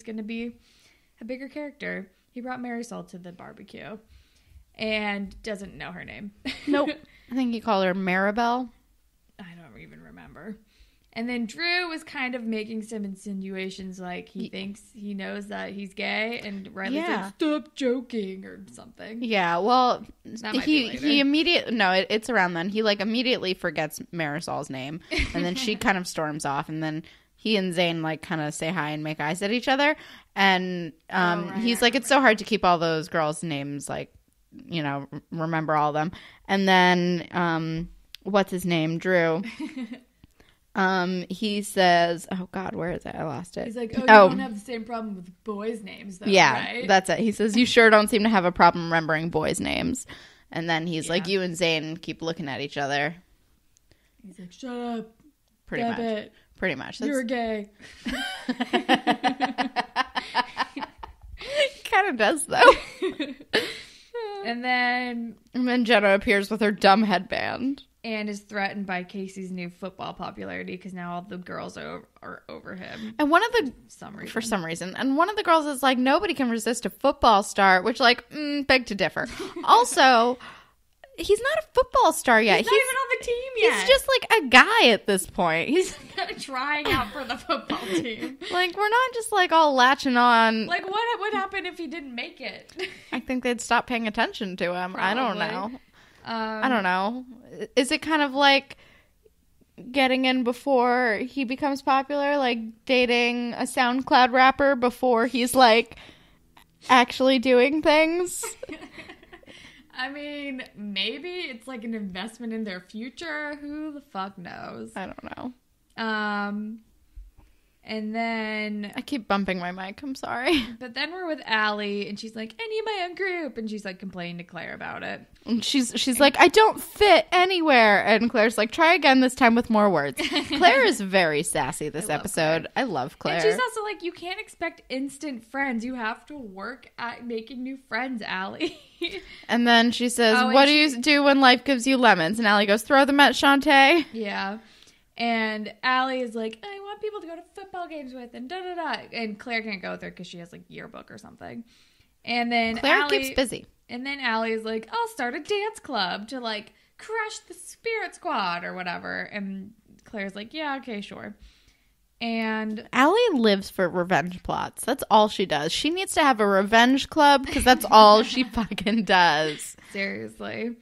going to be a bigger character. He brought Marisol to the barbecue and doesn't know her name. Nope. I think he called her Maribel. I don't even remember. And then Drew was kind of making some insinuations, like he thinks he knows that he's gay, and Riley's like, stop joking or something. Yeah, well, he immediately, it's around then. He like immediately forgets Marisol's name, and then she kind of storms off, and then he and Zane like kind of say hi and make eyes at each other, and he's like, it's so hard to keep all those girls' names, like, you know, remember all of them. And then, what's his name? Drew. He says, oh God, where is it? I lost it. He's like, you don't have the same problem with boys' names, though, right? That's it. He says, you sure don't seem to have a problem remembering boys' names. And then he's like, you and Zane keep looking at each other. He's like, shut up. Pretty much. You're gay. Kind of does, though. And then Jenna appears with her dumb headband. And is threatened by Casey's new football popularity because now all the girls are over him. And for some reason. And one of the girls is like, nobody can resist a football star, which, like, beg to differ. Also, he's not a football star yet. He's not even on the team yet. He's just, like, a guy at this point. He's kind of trying out for the football team. Like, we're not just, like, all latching on. Like, what would happen if he didn't make it? I think they'd stop paying attention to him. Probably. I don't know. I don't know. Is it kind of like getting in before he becomes popular? Like dating a SoundCloud rapper before he's like actually doing things? I mean, maybe it's like an investment in their future. Who the fuck knows? I don't know. And then I keep bumping my mic. I'm sorry. But then we're with Alli, and she's like, I need my own group. And she's like complaining to Claire about it. And she's like, I don't fit anywhere. And Claire's like, try again, this time with more words. Claire is very sassy this episode. I love Claire. And she's also like, you can't expect instant friends. You have to work at making new friends, Alli. And then she says, what do you do when life gives you lemons? And Alli goes, throw them at Shantae. Yeah. And Alli is like, I want people to go to football games with, and da-da-da. And Claire can't go with her because she has, like, yearbook or something. And then Claire keeps busy. And then Alli is like, I'll start a dance club to, like, crush the spirit squad or whatever. And Claire's like, yeah, okay, sure. And Alli lives for revenge plots. That's all she does. She needs to have a revenge club because that's all she fucking does. Seriously.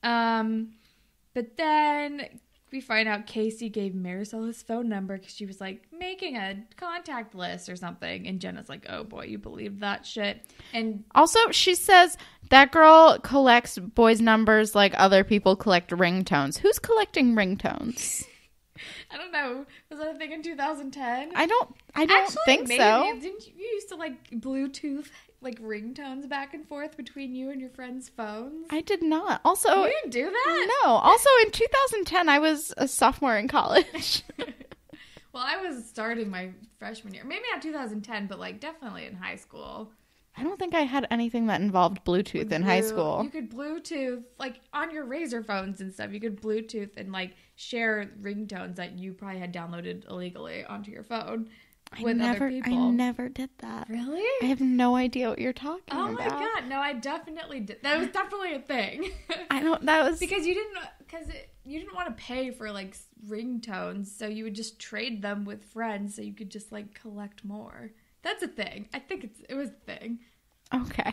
But then we find out Casey gave Marisol his phone number because she was like making a contact list or something. And Jenna's like, oh boy, you believe that shit. And also she says that girl collects boys' numbers like other people collect ringtones. Who's collecting ringtones? I don't know. Was that a thing in 2010? I don't think maybe. So. Didn't you used to like Bluetooth like ringtones back and forth between you and your friends' phones? I did not. Also, you didn't do that? No. Also, in 2010, I was a sophomore in college. Well, I was starting my freshman year. Maybe not 2010, but like definitely in high school. I don't think I had anything that involved Bluetooth in high school. You could Bluetooth, like on your Razor phones and stuff, you could Bluetooth and like share ringtones that you probably had downloaded illegally onto your phone with other people. I never did that. Really? I have no idea what you're talking about. Oh my God. No, I definitely did. That was definitely a thing. Because you didn't want to pay for like ringtones, so you would just trade them with friends so you could just like collect more. That's a thing. I think it was a thing. Okay.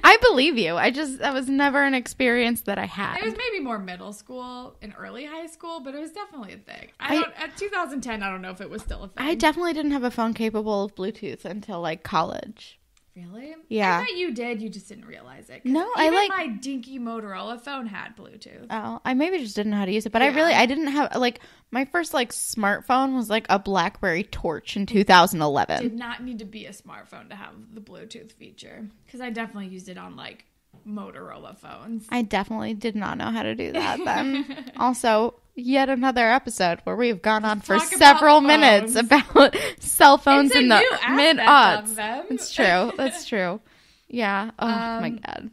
I believe you. That was never an experience that I had. It was maybe more middle school and early high school, but it was definitely a thing. At 2010, I don't know if it was still a thing. I definitely didn't have a phone capable of Bluetooth until like college. Really? Yeah. I bet you did. You just didn't realize it. No, my dinky Motorola phone had Bluetooth. Oh, I maybe just didn't know how to use it. But I didn't have, like, my first, like, smartphone was, like, a BlackBerry Torch in 2011. Did not need to be a smartphone to have the Bluetooth feature. Because I definitely used it on, like, Motorola phones. I definitely did not know how to do that then. Also, yet another episode where we've gone on for several minutes about cell phones in the mid-aughts. It's true. That's true. Yeah. Oh, my God.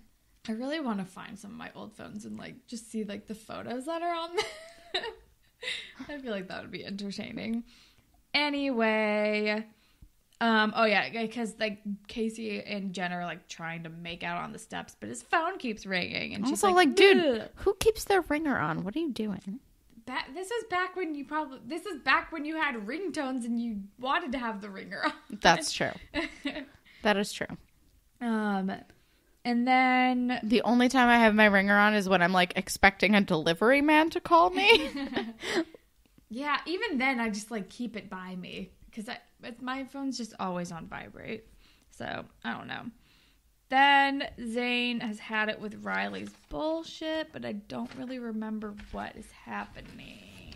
I really want to find some of my old phones and, like, just see, like, the photos that are on them. I feel like that would be entertaining. Anyway, Oh yeah, because like Casey and Jenna are like trying to make out on the steps, but his phone keeps ringing, and she's also like, dude, who keeps their ringer on? What are you doing? This is back when you had ringtones and you wanted to have the ringer on. That's true. That is true. And then the only time I have my ringer on is when I'm like expecting a delivery man to call me. Yeah, even then I just like keep it by me because my phone's just always on vibrate. So I don't know. Then Zane has had it with Riley's bullshit, but I don't really remember what is happening.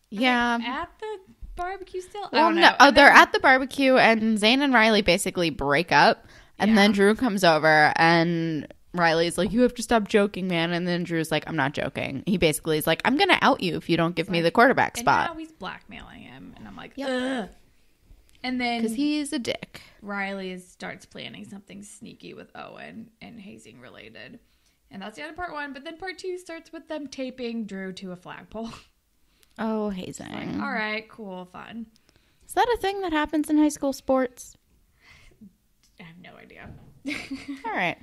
Yeah. At the barbecue still? Well, no. Oh, they're at the barbecue, and Zane and Riley basically break up, and then Drew comes over, and Riley's like, you have to stop joking, man. And then Drew's like, I'm not joking. He basically is like, I'm going to out you if you don't give me the quarterback spot. And now he's blackmailing him, and I'm like, ugh. And then because he's a dick. Riley starts planning something sneaky with Owen and hazing related. And that's the end of part 1. But then part 2 starts with them taping Drew to a flagpole. Oh, hazing. Like, all right, cool, fun. Is that a thing that happens in high school sports? I have no idea. All right.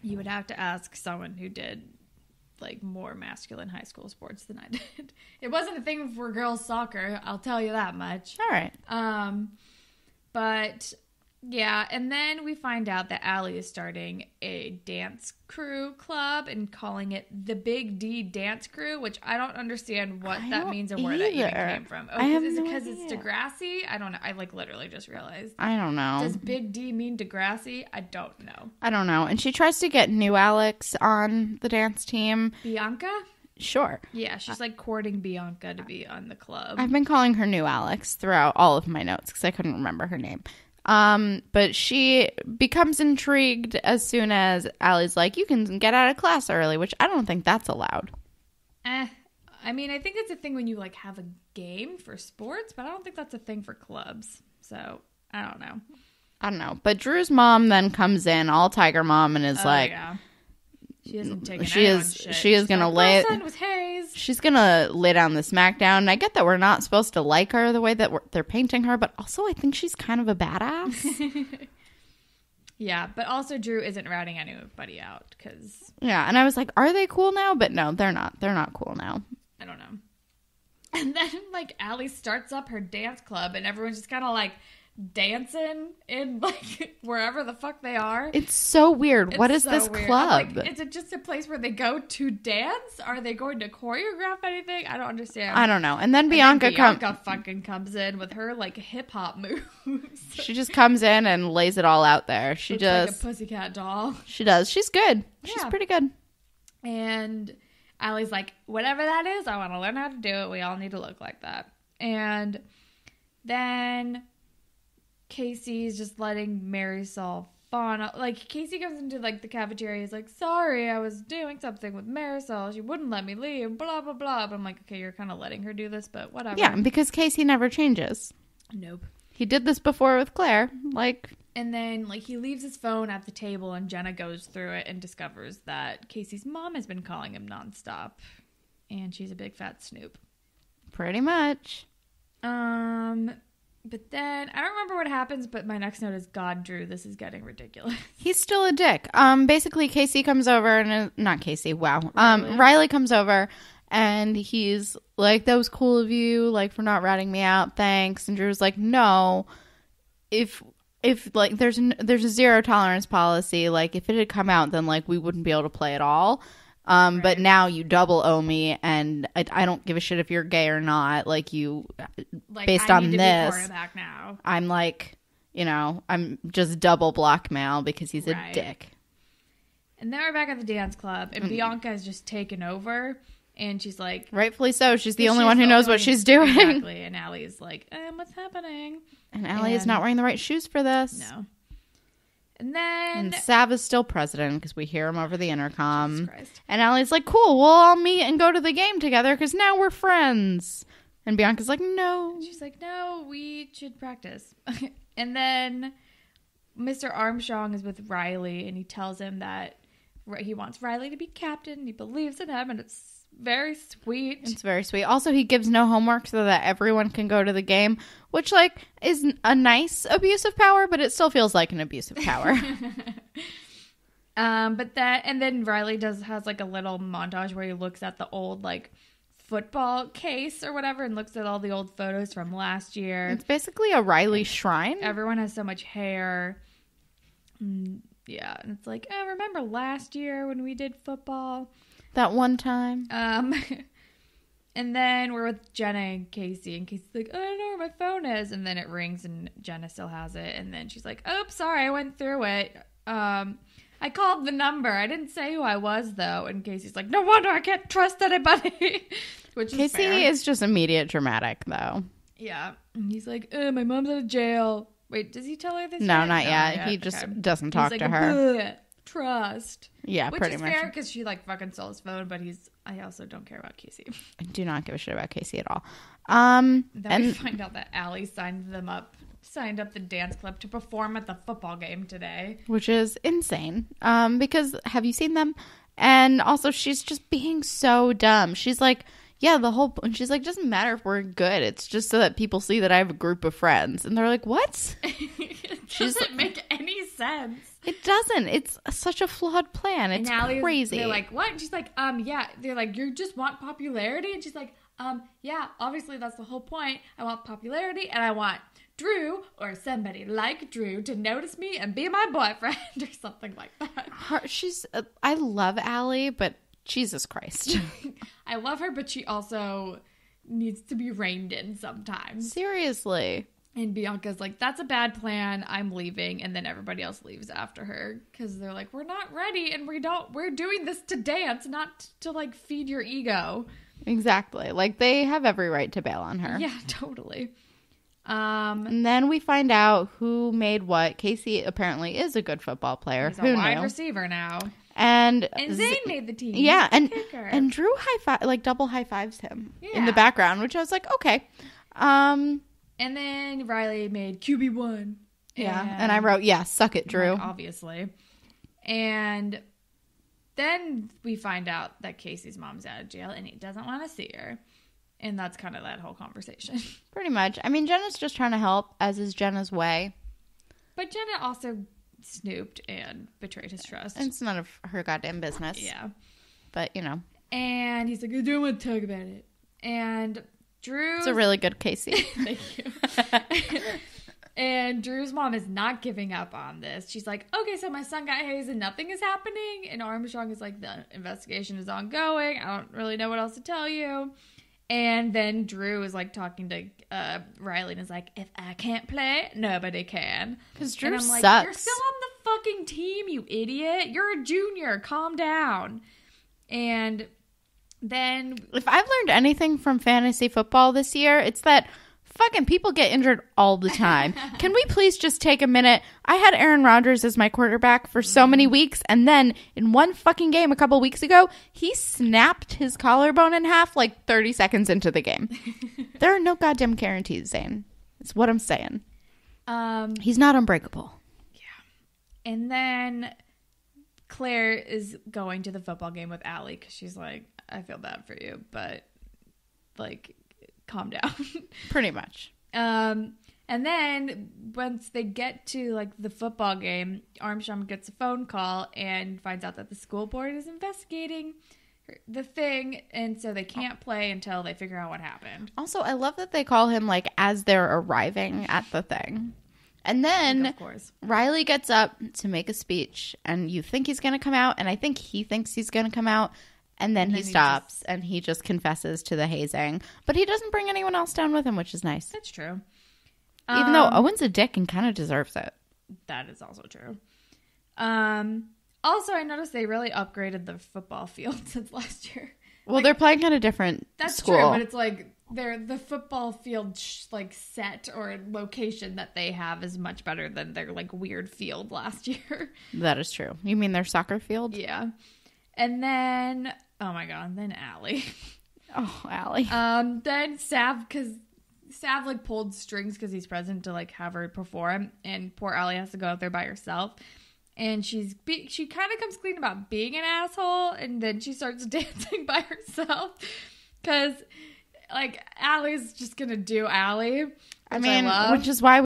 You would have to ask someone who did like more masculine high school sports than I did. It wasn't a thing for girls soccer, I'll tell you that much. All right. But yeah, and then we find out that Alli is starting a dance crew club and calling it the Big D Dance Crew, which I don't understand what that means or where that even came from. Oh, is it because it's Degrassi? I don't know. I like literally just realized. I don't know. Does Big D mean Degrassi? I don't know. I don't know. And she tries to get new Alex on the dance team. Bianca? Sure. Yeah, she's like courting Bianca to be on the club. I've been calling her new Alex throughout all of my notes because I couldn't remember her name. But she becomes intrigued as soon as Allie's like, you can get out of class early, which I don't think that's allowed. I mean, I think it's a thing when you like have a game for sports, but I don't think that's a thing for clubs. So I don't know. But Drew's mom then comes in, all Tiger Mom, and is like, yeah. She isn't taking she is gonna lay she's gonna lay down the smackdown. And I get that we're not supposed to like her the way that they're painting her, but also I think she's kind of a badass. Yeah, but also Drew isn't ratting anybody out because and I was like, are they cool now? But no, they're not cool now. I don't know. And then like Alli starts up her dance club and everyone's just kind of like dancing in like wherever the fuck they are. It's so weird. What is this club? Like, is it just a place where they go to dance? Are they going to choreograph anything? I don't understand. I don't know. And then Bianca fucking comes in with her like hip hop moves. She just comes in and lays it all out there. She looks just like a pussycat doll. She does. She's good. She's pretty good. And Allie's like, whatever that is, I want to learn how to do it. We all need to look like that. And then Casey's just letting Marisol fawn. Like, Casey goes into, like, the cafeteria. He's like, sorry, I was doing something with Marisol. She wouldn't let me leave, blah, blah, blah. But I'm like, okay, you're kind of letting her do this, but whatever. Yeah, because Casey never changes. Nope. He did this before with Claire. Like... And then, like, he leaves his phone at the table, and Jenna goes through it and discovers that Casey's mom has been calling him nonstop. And she's a big fat snoop. Pretty much. But then, I don't remember what happens, but my next note is, God, Drew, this is getting ridiculous. He's still a dick. Basically, Casey comes over, and not Casey, wow. Riley comes over, and he's like, that was cool of you, like, for not ratting me out, thanks. And Drew's like, no, if like, there's a zero tolerance policy, like, if it had come out, then, like, we wouldn't be able to play at all. Right. But now you double owe me, and I don't give a shit if you're gay or not. Like, you, like, based on this, now. I'm like, you know, I'm just double blackmail because he's a dick. And then we're back at the dance club, and Bianca has just taken over, and she's like, rightfully so. She's the only one who knows what she's doing. Exactly. And Allie's like, what's happening? And Alli is not wearing the right shoes for this. No. And then... Sav is still president because we hear him over the intercom. Jesus Christ. And Allie's like, cool, we'll all meet and go to the game together because now we're friends. And Bianca's like, no. She's like, no, we should practice. And then Mr. Armstrong is with Riley, and he tells him that he wants Riley to be captain. He believes in him, and it's very sweet. It's very sweet. Also, he gives no homework so that everyone can go to the game, which, like, is a nice abuse of power, but it still feels like an abuse of power. And then Riley has like a little montage where he looks at the old like football case or whatever and looks at all the old photos from last year. It's basically a Riley shrine. Everyone has so much hair. Yeah, and it's like, oh, remember last year when we did football? That one time. And then we're with Jenna and Casey, and Casey's like, I don't know where my phone is. And then it rings, and Jenna still has it. And then she's like, oops, sorry, I went through it. I called the number. I didn't say who I was, though. And Casey's like, no wonder I can't trust anybody. Which is Casey fair. is just immediate dramatic, though. Yeah. And he's like, my mom's out of jail. Wait, does he tell her this? No, not yet. He just doesn't talk to her. Trust. Yeah, which pretty is much. fair because she like fucking stole his phone, but I also don't care about Casey. I do not give a shit about Casey at all. Then we find out that Alli signed up the dance club to perform at the football game today, which is insane. Because have you seen them? And also, she's just being so dumb. She's like, yeah, she's like, doesn't matter if we're good. It's just so that people see that I have a group of friends. And they're like, what? It doesn't make any sense. It doesn't. It's such a flawed plan. It's crazy. They're like, what? And she's like, yeah. They're like, you just want popularity? And she's like, yeah, obviously that's the whole point. I want popularity and I want Drew or somebody like Drew to notice me and be my boyfriend or something like that. I love Alli, but Jesus Christ. I love her, but she also needs to be reined in sometimes. Seriously. And Bianca's like, that's a bad plan. I'm leaving. And then everybody else leaves after her because they're like, we're not ready and we're doing this to dance, not to like feed your ego. Exactly. Like they have every right to bail on her. Yeah, totally. And then we find out who made what. Casey apparently is a good football player. He's a wide receiver now. And Zane made the team. Yeah, and Drew double high fives him in the background, which I was like, okay. And then Riley made QB1. Yeah, and I wrote, yeah, suck it, Drew. Obviously. And then we find out that Casey's mom's out of jail and he doesn't want to see her. And that's kind of that whole conversation. Pretty much. I mean, Jenna's just trying to help, as is Jenna's way. But Jenna also snooped and betrayed his trust. It's none of her goddamn business. Yeah. But, you know. And he's like, I don't want to talk about it. And Drew... It's a really good Casey. Thank you. And Drew's mom is not giving up on this. She's like, okay, so my son got hazed and nothing is happening. And Armstrong is like, the investigation is ongoing. I don't really know what else to tell you. And then Drew is like talking to Riley and is like, if I can't play, nobody can. Because Drew and I'm like, sucks. You're still on the fucking team, you idiot. You're a junior. Calm down. And then... If I've learned anything from fantasy football this year, it's that fucking people get injured all the time. Can we please just take a minute? I had Aaron Rodgers as my quarterback for so many weeks, and then in one fucking game a couple weeks ago, he snapped his collarbone in half like 30 seconds into the game. There are no goddamn guarantees, Zane. That's what I'm saying. He's not unbreakable. Yeah. And then Claire is going to the football game with Alli because she's like, I feel bad for you, but like... calm down. Pretty much. And then once they get to like the football game, Armstrong gets a phone call and finds out that the school board is investigating the thing, and so they can't play until they figure out what happened. Also, I love that they call him like as they're arriving at the thing. And then of course, Riley gets up to make a speech, and you think he's going to come out, and I think he thinks he's going to come out. And then he stops and he just confesses to the hazing. But he doesn't bring anyone else down with him, which is nice. That's true. Even though Owen's a dick and kind of deserves it. That is also true. Also, I noticed they really upgraded the football field since last year. Well, like, they're playing at a different school. That's true, but it's like the football field like set or location that they have is much better than their like weird field last year. That is true. You mean their soccer field? Yeah. And then... oh my god, and then Alli. Oh, Alli. Then Sav like pulled strings because he's present to like have her perform, and poor Alli has to go out there by herself. And she kind of comes clean about being an asshole, and then she starts dancing by herself because, like, Alli's just gonna do Alli. Which is why